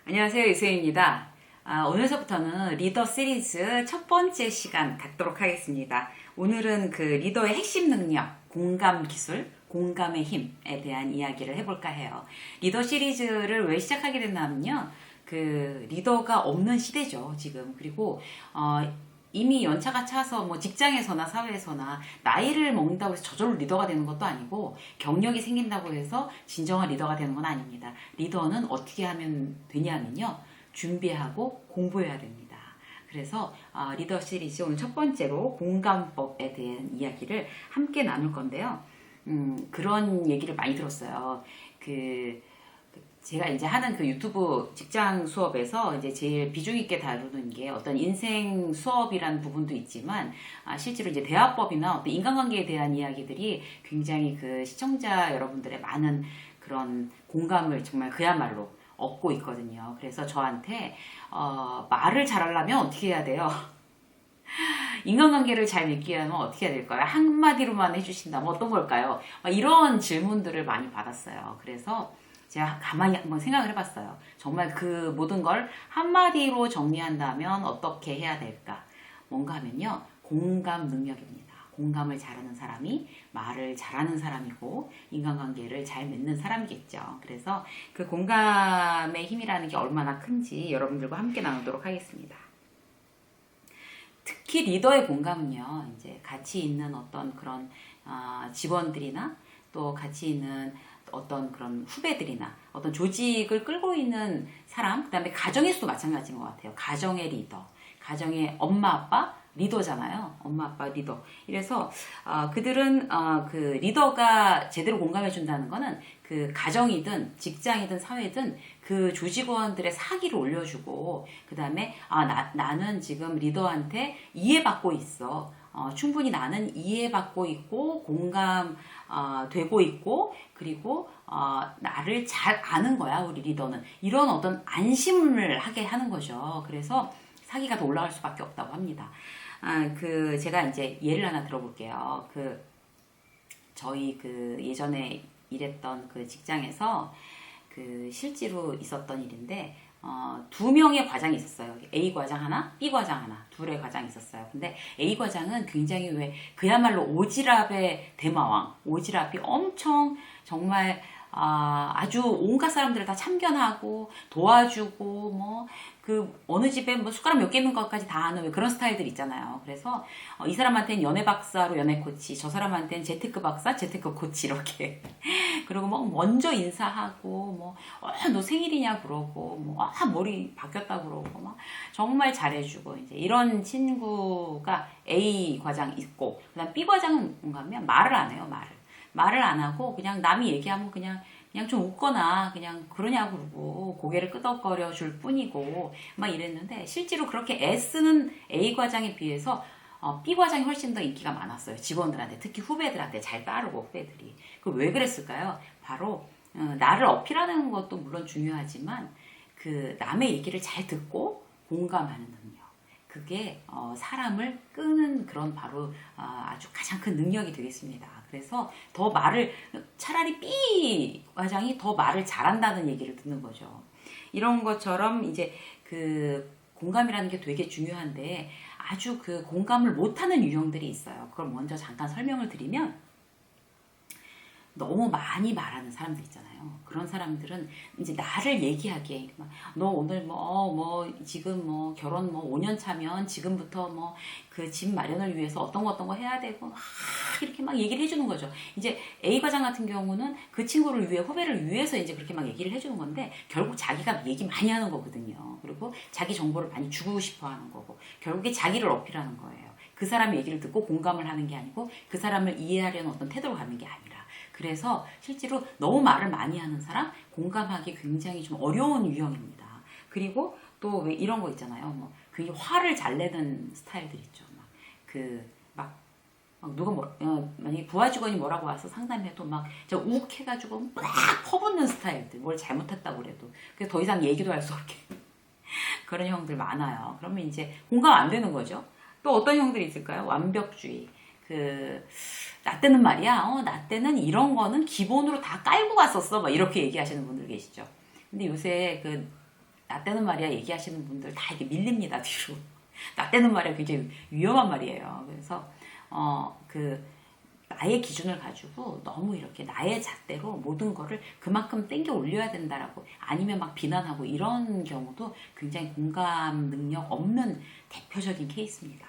안녕하세요, 이수혜입니다. 오늘서부터는 리더 시리즈 첫 번째 시간 갖도록 하겠습니다. 오늘은 그 리더의 핵심 능력, 공감 기술, 공감의 힘에 대한 이야기를 해볼까 해요. 리더 시리즈를 왜 시작하게 됐냐면요. 그 리더가 없는 시대죠, 지금. 그리고 이미 연차가 차서 뭐 직장에서나 사회에서나 나이를 먹는다고 해서 저절로 리더가 되는 것도 아니고 경력이 생긴다고 해서 진정한 리더가 되는 건 아닙니다. 리더는 어떻게 하면 되냐면요. 준비하고 공부해야 됩니다. 그래서 리더 시리즈 오늘 첫 번째로 공감법에 대한 이야기를 함께 나눌 건데요. 그런 얘기를 많이 들었어요. 제가 이제 하는 그 유튜브 직장 수업에서 이제 제일 비중 있게 다루는 게 어떤 인생 수업이라는 부분도 있지만, 실제로 이제 대화법이나 어떤 인간관계에 대한 이야기들이 굉장히 그 시청자 여러분들의 많은 그런 공감을 정말 그야말로 얻고 있거든요. 그래서 저한테, 말을 잘하려면 어떻게 해야 돼요? 인간관계를 잘 맺기 위하면 어떻게 해야 될까요? 한마디로만 해주신다면 어떤 걸까요? 이런 질문들을 많이 받았어요. 그래서 제가 가만히 한번 생각을 해봤어요. 정말 그 모든 걸 한마디로 정리한다면 어떻게 해야 될까? 뭔가 하면요. 공감 능력입니다. 공감을 잘하는 사람이 말을 잘하는 사람이고 인간관계를 잘 맺는 사람이겠죠. 그래서 그 공감의 힘이라는 게 얼마나 큰지 여러분들과 함께 나누도록 하겠습니다. 특히 리더의 공감은요. 이제 같이 있는 어떤 그런 직원들이나 또 같이 있는 어떤 그런 후배들이나 어떤 조직을 끌고 있는 사람, 그 다음에 가정에서도 마찬가지인 것 같아요. 가정의 리더, 가정의 엄마, 아빠 리더잖아요. 엄마, 아빠 리더. 이래서 그들은 그 리더가 제대로 공감해 준다는 거는 그 가정이든 직장이든 사회든 그 조직원들의 사기를 올려주고 그 다음에 나는 지금 리더한테 이해받고 있어. 충분히 나는 이해받고 있고 공감되고 있고 그리고 나를 잘 아는 거야 우리 리더는 이런 어떤 안심을 하게 하는 거죠. 그래서 사기가 더 올라갈 수밖에 없다고 합니다. 제가 이제 예를 하나 들어볼게요. 저희 예전에 일했던 그 직장에서 실제로 있었던 일인데 두 명의 과장이 있었어요. A 과장 하나, B 과장 하나, 둘의 과장이 있었어요. 근데 A 과장은 굉장히 그야말로 오지랖의 대마왕, 오지랖이 엄청 정말 아주 온갖 사람들을 다 참견하고 도와주고 어느 집에 숟가락 몇 개 있는 것까지 다 아는 그런 스타일들 있잖아요. 그래서 이 사람한테는 연애 박사로 연애 코치, 저 사람한테는 재테크 박사, 재테크 코치 이렇게 그리고 먼저 인사하고 너 생일이냐 그러고 머리 바뀌었다 그러고 정말 잘해주고 이제 이런 친구가 A 과장 있고 그다음 B 과장은 뭔가 하면 말을 안 해요. 말을 안 하고 그냥 남이 얘기하면 그냥 좀 웃거나 그냥 그러냐고 그러고 고개를 끄덕거려 줄 뿐이고 이랬는데 실제로 그렇게 애쓰는 A 과장에 비해서 B 과장이 훨씬 더 인기가 많았어요. 직원들한테 특히 후배들한테 잘 따르고 후배들이. 왜 그랬을까요? 바로 나를 어필하는 것도 물론 중요하지만 남의 얘기를 잘 듣고 공감하는 능력. 그게 사람을 끄는 그런 바로 아주 가장 큰 능력이 되겠습니다. 그래서 차라리 B 과장이 더 말을 잘한다는 얘기를 듣는 거죠. 이런 것처럼 이제 공감이라는 게 되게 중요한데 아주 공감을 못하는 유형들이 있어요. 그걸 먼저 잠깐 설명을 드리면 너무 많이 말하는 사람들 있잖아요. 그런 사람들은 이제 나를 얘기하기에 너 오늘 지금 결혼 5년 차면 지금부터 그 집 마련을 위해서 어떤 거 해야 되고 이렇게 얘기를 해주는 거죠. 이제 A 과장 같은 경우는 그 친구를 위해 후배를 위해서 이제 그렇게 얘기를 해주는 건데 결국 자기가 얘기 많이 하는 거거든요. 그리고 자기 정보를 많이 주고 싶어 하는 거고 결국에 자기를 어필하는 거예요. 그 사람의 얘기를 듣고 공감을 하는 게 아니고 그 사람을 이해하려는 어떤 태도로 가는 게 아니라 그래서 실제로 너무 말을 많이 하는 사람 공감하기 굉장히 좀 어려운 유형입니다. 그리고 또 왜 이런 거 있잖아요. 굉장히 화를 잘 내는 스타일들 있죠. 누가 만약에 부하 직원이 뭐라고 와서 상담해도 저 욱해가지고 막 퍼붓는 스타일들 뭘 잘못했다고 그래도 그래서 더 이상 얘기도 할 수 없게 그런 형들 많아요. 그러면 이제 공감 안 되는 거죠. 또 어떤 형들이 있을까요? 완벽주의. 나 때는 말이야, 나 때는 이런 거는 기본으로 다 깔고 갔었어. 이렇게 얘기하시는 분들 계시죠. 근데 요새 나 때는 말이야 얘기하시는 분들 다 이렇게 밀립니다, 뒤로. 나 때는 말이야 굉장히 위험한 말이에요. 그래서 나의 기준을 가지고 너무 이렇게 나의 잣대로 모든 거를 그만큼 땡겨 올려야 된다라고, 아니면 막 비난하고 이런 경우도 굉장히 공감 능력 없는 대표적인 케이스입니다.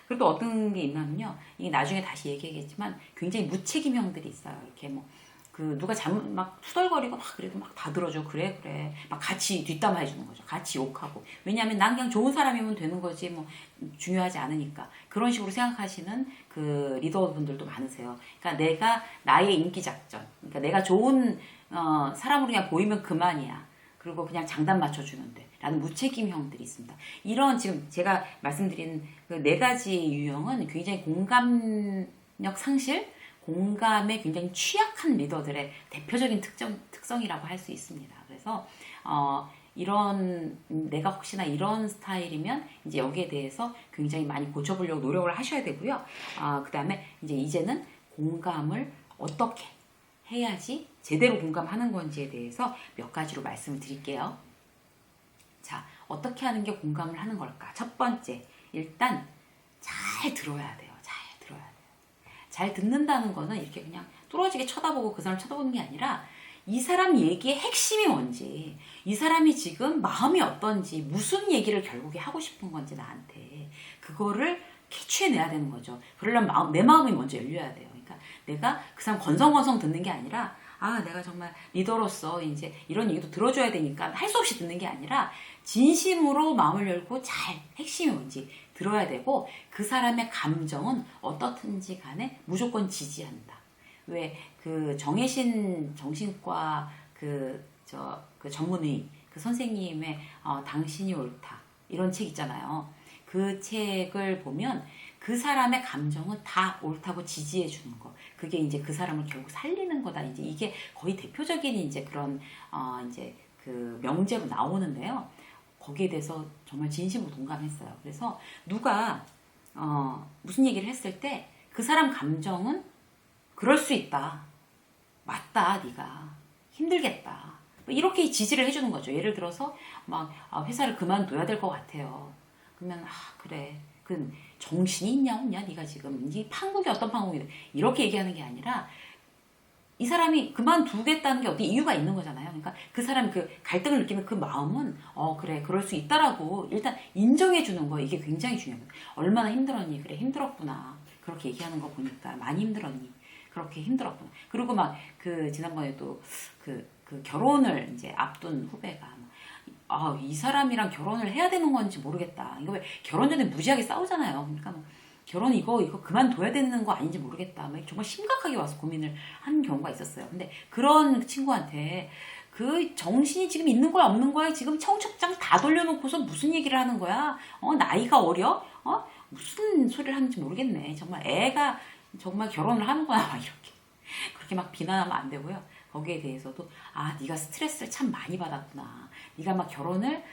그리고 또 어떤 게 있냐면요, 이게 나중에 다시 얘기하겠지만 굉장히 무책임형들이 있어요. 이렇게 뭐 누가 막 투덜거리고 막 그래도 막 다 들어줘. 그래 막 같이 뒷담화 해주는 거죠. 같이 욕하고. 왜냐하면 난 그냥 좋은 사람이면 되는 거지 뭐 중요하지 않으니까. 그런 식으로 생각하시는 그 리더분들도 많으세요. 그러니까 내가 나의 인기 작전, 그러니까 내가 좋은 사람으로 그냥 보이면 그만이야. 그리고 그냥 장단 맞춰주면 돼. 라는 무책임형들이 있습니다. 이런 지금 제가 말씀드린 그 4가지 유형은 굉장히 공감력 상실, 공감에 굉장히 취약한 리더들의 대표적인 특성이라고 할 수 있습니다. 그래서 내가 혹시나 이런 스타일이면 이제 여기에 대해서 굉장히 많이 고쳐보려고 노력을 하셔야 되고요. 그 다음에 이제는 공감을 어떻게 해야지 제대로 공감하는 건지에 대해서 몇 가지로 말씀을 드릴게요. 자, 어떻게 하는 게 공감을 하는 걸까? 첫 번째, 일단 잘 들어야 돼요. 잘 듣는다는 거는 이렇게 그냥 뚫어지게 쳐다보고 그 사람 쳐다보는 게 아니라 이 사람 얘기의 핵심이 뭔지, 이 사람이 지금 마음이 어떤지, 무슨 얘기를 결국에 하고 싶은 건지 나한테 그거를 캐치해내야 되는 거죠. 그러려면 내 마음이 먼저 열려야 돼요. 그러니까 내가 그 사람 건성건성 듣는 게 아니라 내가 정말 리더로서 이제 이런 얘기도 들어줘야 되니까 할 수 없이 듣는 게 아니라 진심으로 마음을 열고 잘 핵심이 뭔지 들어야 되고, 그 사람의 감정은 어떻든지 간에 무조건 지지한다. 왜 정혜신 정신과 전문의 그 선생님의 당신이 옳다 이런 책 있잖아요. 그 책을 보면 그 사람의 감정은 다 옳다고 지지해 주는 거. 그게 이제 그 사람을 결국 살리는 거다. 이제 이게 거의 대표적인 이제 그런 이제 그 명제로 나오는데요. 거기에 대해서 정말 진심으로 동감했어요. 그래서 누가 무슨 얘기를 했을 때 그 사람 감정은 그럴 수 있다. 맞다, 네가 힘들겠다. 뭐 이렇게 지지를 해주는 거죠. 예를 들어서 막 회사를 그만둬야 될 것 같아요. 그러면 그래. 그 정신이 있냐 없냐? 네가 지금 네 판국이 어떤 판국이냐? 이렇게 얘기하는 게 아니라 이 사람이 그만두겠다는 게 어디 이유가 있는 거잖아요. 그러니까 그 사람이 그 갈등을 느끼는 그 마음은 그래 그럴 수 있다라고 일단 인정해 주는 거, 이게 굉장히 중요합니다. 얼마나 힘들었니? 그래 힘들었구나. 그렇게 얘기하는 거 보니까 많이 힘들었니? 그렇게 힘들었구나. 그리고 막 지난번에도 그 결혼을 이제 앞둔 후배가 이 사람이랑 결혼을 해야 되는 건지 모르겠다. 이거 왜 결혼 전에 무지하게 싸우잖아요. 그러니까 결혼 이거 그만둬야 되는 거 아닌지 모르겠다. 정말 심각하게 와서 고민을 한 경우가 있었어요. 근데 그런 친구한테 그 정신이 지금 있는 거야 없는 거야? 지금 청첩장 다 돌려놓고서 무슨 얘기를 하는 거야? 나이가 어려? 무슨 소리를 하는지 모르겠네. 정말 애가 정말 결혼을 하는구나. 막 이렇게. 그렇게 막 비난하면 안 되고요. 거기에 대해서도 네가 스트레스를 참 많이 받았구나. 네가 막 결혼을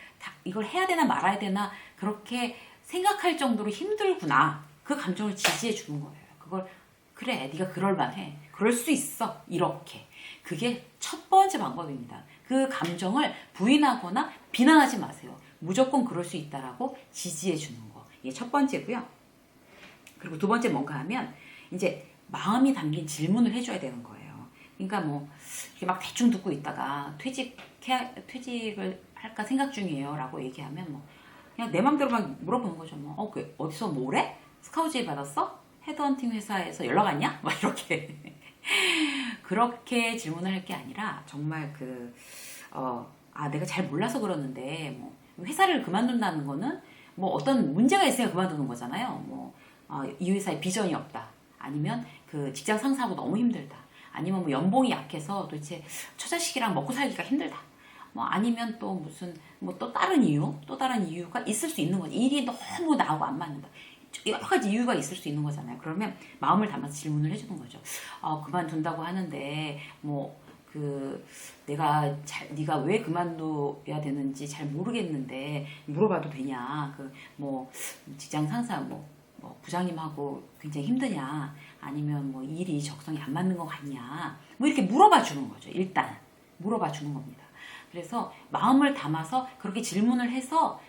이걸 해야 되나 말아야 되나 그렇게 생각할 정도로 힘들구나. 그 감정을 지지해 주는 거예요. 그걸 그래 네가 그럴만해. 그럴 수 있어. 이렇게. 그게 첫 번째 방법입니다. 그 감정을 부인하거나 비난하지 마세요. 무조건 그럴 수 있다라고 지지해 주는 거. 이게 첫 번째고요. 그리고 두 번째 뭔가 하면 이제 마음이 담긴 질문을 해줘야 되는 거예요. 그러니까 이렇게 막 대충 듣고 있다가 퇴직을 할까 생각 중이에요 라고 얘기하면 그냥 내 맘대로 막 물어보는 거죠. 어디서 뭐래? 스카우트 받았어? 헤드헌팅 회사에서 연락 왔냐? 막 이렇게 그렇게 질문을 할 게 아니라 정말 내가 잘 몰라서 그러는데 회사를 그만둔다는 거는 어떤 문제가 있으니까 그만두는 거잖아요. 이 회사에 비전이 없다. 아니면 그 직장 상사하고 너무 힘들다. 아니면 연봉이 약해서 도대체 처자식이랑 먹고 살기가 힘들다. 아니면 또 무슨 또 다른 이유가 있을 수 있는 거지. 일이 너무 나하고 안 맞는다. 여러 가지 이유가 있을 수 있는 거잖아요. 그러면 마음을 담아서 질문을 해주는 거죠. 그만둔다고 하는데 네가 왜 그만둬야 되는지 잘 모르겠는데 물어봐도 되냐? 직장 상사 부장님하고 굉장히 힘드냐? 아니면 일이 적성이 안 맞는 것 같냐? 이렇게 물어봐 주는 거죠. 일단 물어봐 주는 겁니다. 그래서 마음을 담아서 그렇게 질문을 해서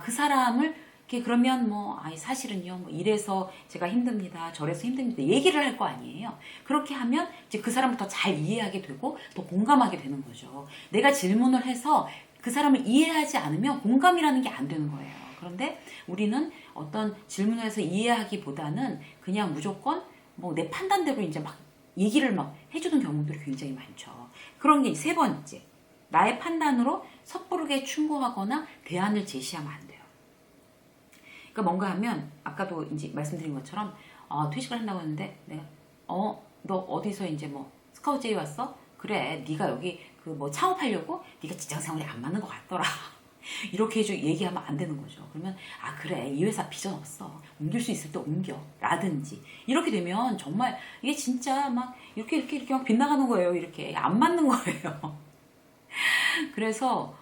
그 사람을 이렇게 그러면 뭐 아이 사실은요 뭐 이래서 제가 힘듭니다 저래서 힘듭니다 얘기를 할 거 아니에요. 그렇게 하면 이제 그 사람을 더 잘 이해하게 되고 더 공감하게 되는 거죠. 내가 질문을 해서 그 사람을 이해하지 않으면 공감이라는 게 안 되는 거예요. 그런데 우리는 어떤 질문을 해서 이해하기보다는 그냥 무조건 뭐 내 판단대로 이제 막 얘기를 막 해주는 경우들이 굉장히 많죠. 그런 게 세 번째, 나의 판단으로 섣부르게 충고하거나 대안을 제시하면 안 돼요. 그러니까 뭔가 하면 아까도 이제 말씀드린 것처럼 퇴직을 한다고 했는데 내가 너 어디서 이제 뭐 스카우트제이 왔어? 그래 네가 여기 그 뭐 창업하려고 네가 직장생활이 안 맞는 것 같더라. 이렇게 얘기하면 안 되는 거죠. 그러면 그래 이 회사 비전 없어 옮길 수 있을 때 옮겨 라든지 이렇게 되면 정말 이게 진짜 막 이렇게 막 빗나가는 거예요. 이렇게 안 맞는 거예요. 그래서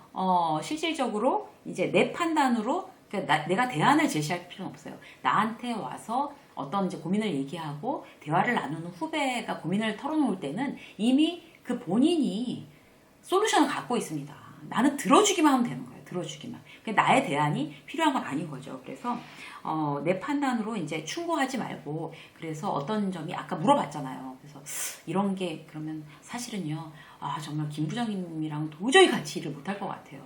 실질적으로 이제 내 판단으로 그러니까 내가 대안을 제시할 필요는 없어요. 나한테 와서 어떤 이제 고민을 얘기하고 대화를 나누는 후배가 고민을 털어놓을 때는 이미 그 본인이 솔루션을 갖고 있습니다. 나는 들어주기만 하면 되는 거예요. 들어주기만. 나의 대안이 필요한 건 아닌 거죠. 그래서 내 판단으로 이제 충고하지 말고 그래서 어떤 점이 아까 물어봤잖아요. 그래서 이런 게 그러면 사실은요. 정말 김 부장님이랑 도저히 같이 일을 못할 것 같아요.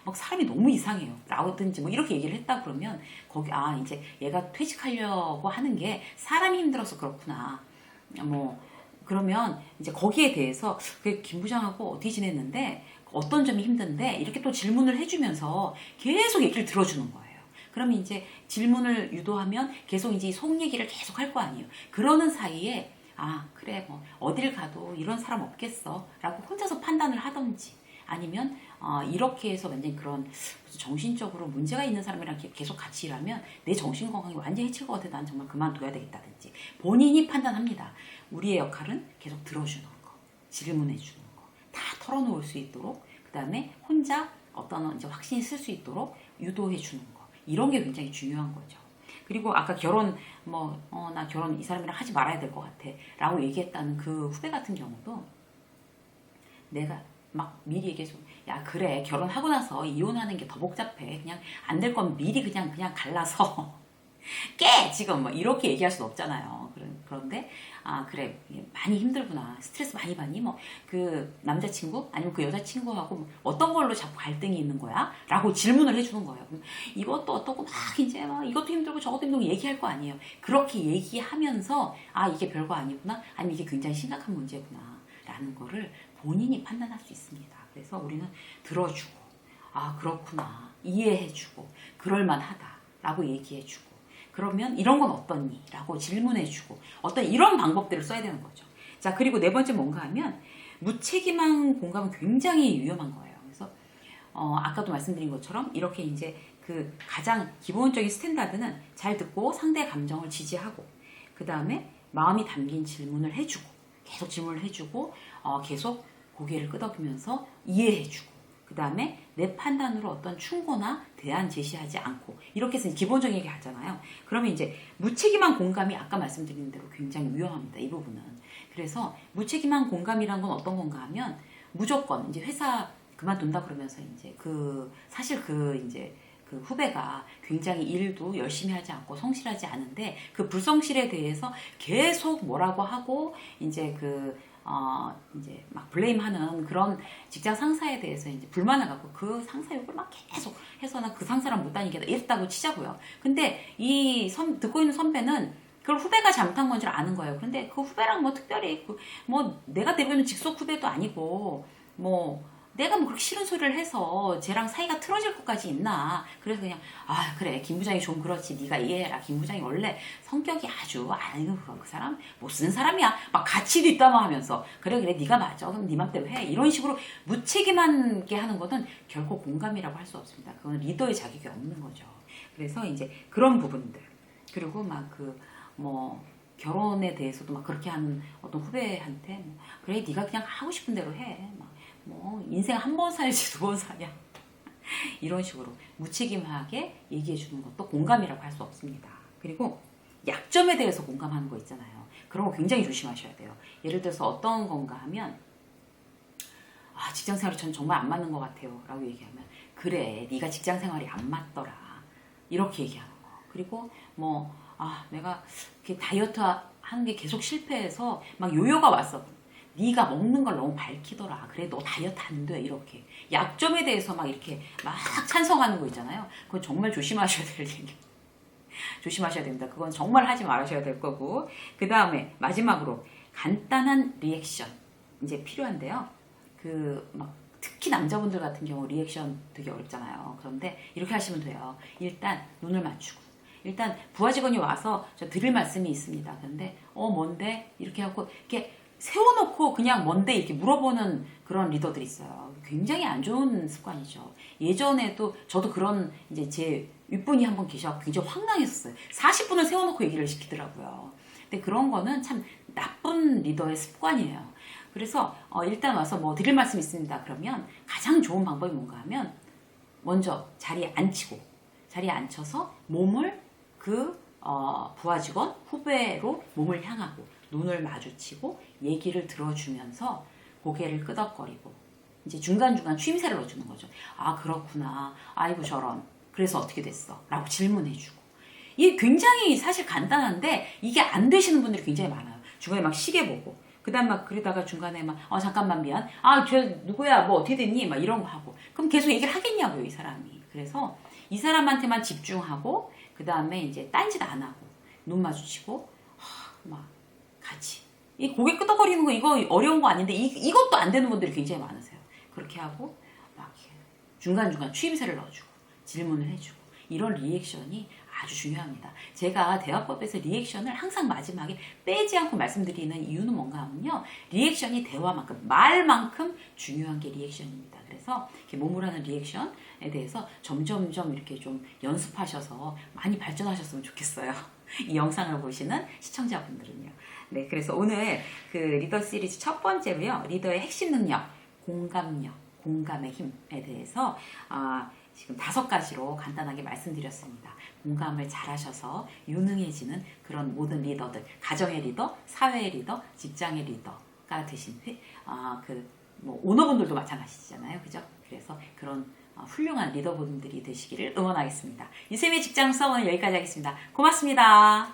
막 사람이 너무 이상해요. 라든지 뭐 이렇게 얘기를 했다 그러면 거기 이제 얘가 퇴직하려고 하는 게 사람이 힘들어서 그렇구나. 뭐 그러면 이제 거기에 대해서 김 부장하고 어떻게 지냈는데 어떤 점이 힘든데 이렇게 또 질문을 해주면서 계속 얘기를 들어주는 거예요. 그러면 이제 질문을 유도하면 계속 이제 속 얘기를 계속 할 거 아니에요. 그러는 사이에 그래 뭐 어딜 가도 이런 사람 없겠어 라고 혼자서 판단을 하던지 아니면 이렇게 해서 완전히 그런 정신적으로 문제가 있는 사람이랑 계속 같이 일하면 내 정신 건강이 완전히 해칠 것 같아. 난 정말 그만둬야 되겠다든지 본인이 판단합니다. 우리의 역할은 계속 들어주는 거, 질문해주는 거, 다 털어놓을 수 있도록 그 다음에 혼자 어떤 이제 확신이 쓸 수 있도록 유도해주는 거 이런 게 굉장히 중요한 거죠. 그리고 아까 결혼 나 결혼 이 사람이랑 하지 말아야 될 것 같아 라고 얘기했다는 그 후배 같은 경우도 내가 막 미리 얘기해서 야 그래 결혼하고 나서 이혼하는 게 더 복잡해 그냥 안 될 건 미리 그냥 갈라서 깨 지금 뭐 이렇게 얘기할 수는 없잖아요. 그런데 그래 많이 힘들구나 스트레스 많이 받니 뭐 그 남자친구 아니면 그 여자친구하고 어떤 걸로 자꾸 갈등이 있는 거야? 라고 질문을 해주는 거예요. 이것도 어떻고 막 이제 막 이것도 힘들고 저것도 힘들고 얘기할 거 아니에요. 그렇게 얘기하면서 이게 별거 아니구나 아니면 이게 굉장히 심각한 문제구나 라는 거를 본인이 판단할 수 있습니다. 그래서 우리는 들어주고 그렇구나 이해해주고 그럴만하다 라고 얘기해주고 그러면 이런 건 어떻니? 라고 질문해주고 어떤 이런 방법들을 써야 되는 거죠. 자 그리고 네 번째 뭔가 하면 무책임한 공감은 굉장히 위험한 거예요. 그래서 아까도 말씀드린 것처럼 이렇게 이제 그 가장 기본적인 스탠다드는 잘 듣고 상대의 감정을 지지하고 그 다음에 마음이 담긴 질문을 해주고 계속 질문을 해주고 계속 고개를 끄덕이면서 이해해주고 그 다음에 내 판단으로 어떤 충고나 대안 제시하지 않고 이렇게 해서 기본적인 얘기 하잖아요. 그러면 이제 무책임한 공감이 아까 말씀드린 대로 굉장히 위험합니다. 이 부분은. 그래서 무책임한 공감이란 건 어떤 건가 하면 무조건 이제 회사 그만둔다 그러면서 이제 사실 이제 그 후배가 굉장히 일도 열심히 하지 않고 성실하지 않은데 그 불성실에 대해서 계속 뭐라고 하고 이제 이제 막 블레임하는 그런 직장 상사에 대해서 이제 불만을 갖고 그 상사 욕을 막 계속 해서는 그 상사랑 못 다니겠다 이랬다고 치자고요. 근데 듣고 있는 선배는 그걸 후배가 잘못한 건 줄 아는 거예요. 그런데 그 후배랑 뭐 특별히 내가 대부분 직속 후배도 아니고 내가 그렇게 싫은 소리를 해서 쟤랑 사이가 틀어질 것까지 있나. 그래서 그냥 그래 김 부장이 좀 그렇지 네가 이해해라. 김 부장이 원래 성격이 아주 그 사람 못 쓰는 사람이야. 막 가치도 있다만 하면서 그래 네가 맞아. 그럼 네 맘대로 해. 이런 식으로 무책임하게 하는 것은 결코 공감이라고 할 수 없습니다. 그건 리더의 자격이 없는 거죠. 그래서 이제 그런 부분들 그리고 결혼에 대해서도 막 그렇게 하는 어떤 후배한테 그래 네가 그냥 하고 싶은 대로 해. 인생 한 번 살지 두 번 사냐 이런 식으로 무책임하게 얘기해 주는 것도 공감이라고 할 수 없습니다. 그리고 약점에 대해서 공감하는 거 있잖아요. 그런 거 굉장히 조심하셔야 돼요. 예를 들어서 어떤 건가 하면 아, 직장 생활이 전 정말 안 맞는 것 같아요. 라고 얘기하면, 그래, 네가 직장 생활이 안 맞더라. 이렇게 얘기하는 거. 그리고 뭐, 아, 내가 이렇게 다이어트 하는 게 계속 실패해서 막 요요가 왔어. 네가 먹는 걸 너무 밝히더라. 그래, 너 다이어트 안 돼. 이렇게. 약점에 대해서 막 이렇게 막 찬성하는 거 있잖아요. 그건 정말 조심하셔야 될 얘기. 조심하셔야 됩니다. 그건 정말 하지 말으셔야 될 거고. 그 다음에 마지막으로 간단한 리액션. 이제 필요한데요. 막 특히 남자분들 같은 경우 리액션 되게 어렵잖아요. 그런데 이렇게 하시면 돼요. 일단 눈을 맞추고. 일단 부하 직원이 와서 저 드릴 말씀이 있습니다. 근데 뭔데? 이렇게 하고 이렇게 세워놓고 그냥 뭔데 이렇게 물어보는 그런 리더들이 있어요. 굉장히 안 좋은 습관이죠. 예전에도 저도 그런 이제 제 윗분이 한 번 계셔서 굉장히 황당했었어요. 40분을 세워놓고 얘기를 시키더라고요. 근데 그런 거는 참 나쁜 리더의 습관이에요. 그래서 일단 와서 뭐 드릴 말씀 있습니다. 그러면 가장 좋은 방법이 뭔가 하면 먼저 자리에 앉혀서 몸을 부하 직원 후배로 몸을 향하고 눈을 마주치고 얘기를 들어주면서 고개를 끄덕거리고 이제 중간중간 추임새를 넣어주는 거죠. 아, 그렇구나. 아이고 저런. 그래서 어떻게 됐어? 라고 질문해주고. 이게 굉장히 사실 간단한데 이게 안 되시는 분들이 굉장히 많아요. 중간에 막 시계 보고 그 다음 막 그러다가 중간에 막 잠깐만 미안. 아, 저 누구야? 뭐 어떻게 됐니? 막 이런 거 하고. 그럼 계속 얘기를 하겠냐고요, 이 사람이. 그래서 이 사람한테만 집중하고 그 다음에 이제 딴짓 안 하고 눈 마주치고 막 같이 이 고개 끄덕거리는 거 이거 어려운 거 아닌데 이것도 안 되는 분들이 굉장히 많으세요. 그렇게 하고 막 중간중간 추임새를 넣어주고 질문을 해주고 이런 리액션이 아주 중요합니다. 제가 대화법에서 리액션을 항상 마지막에 빼지 않고 말씀드리는 이유는 뭔가 하면요. 리액션이 대화만큼 말만큼 중요한 게 리액션입니다. 그래서 이렇게 몸으로 하는 리액션에 대해서 점점점 이렇게 좀 연습하셔서 많이 발전하셨으면 좋겠어요. 이 영상을 보시는 시청자분들은요. 네, 그래서 오늘 그 리더 시리즈 첫 번째로요. 리더의 핵심 능력, 공감력, 공감의 힘에 대해서 지금 5가지로 간단하게 말씀드렸습니다. 공감을 잘하셔서 유능해지는 그런 모든 리더들, 가정의 리더, 사회의 리더, 직장의 리더가 되신 뭐 오너분들도 마찬가지잖아요, 그죠? 그래서 그런 훌륭한 리더분들이 되시기를 응원하겠습니다. 유쌤의 직장 수업은 여기까지 하겠습니다. 고맙습니다.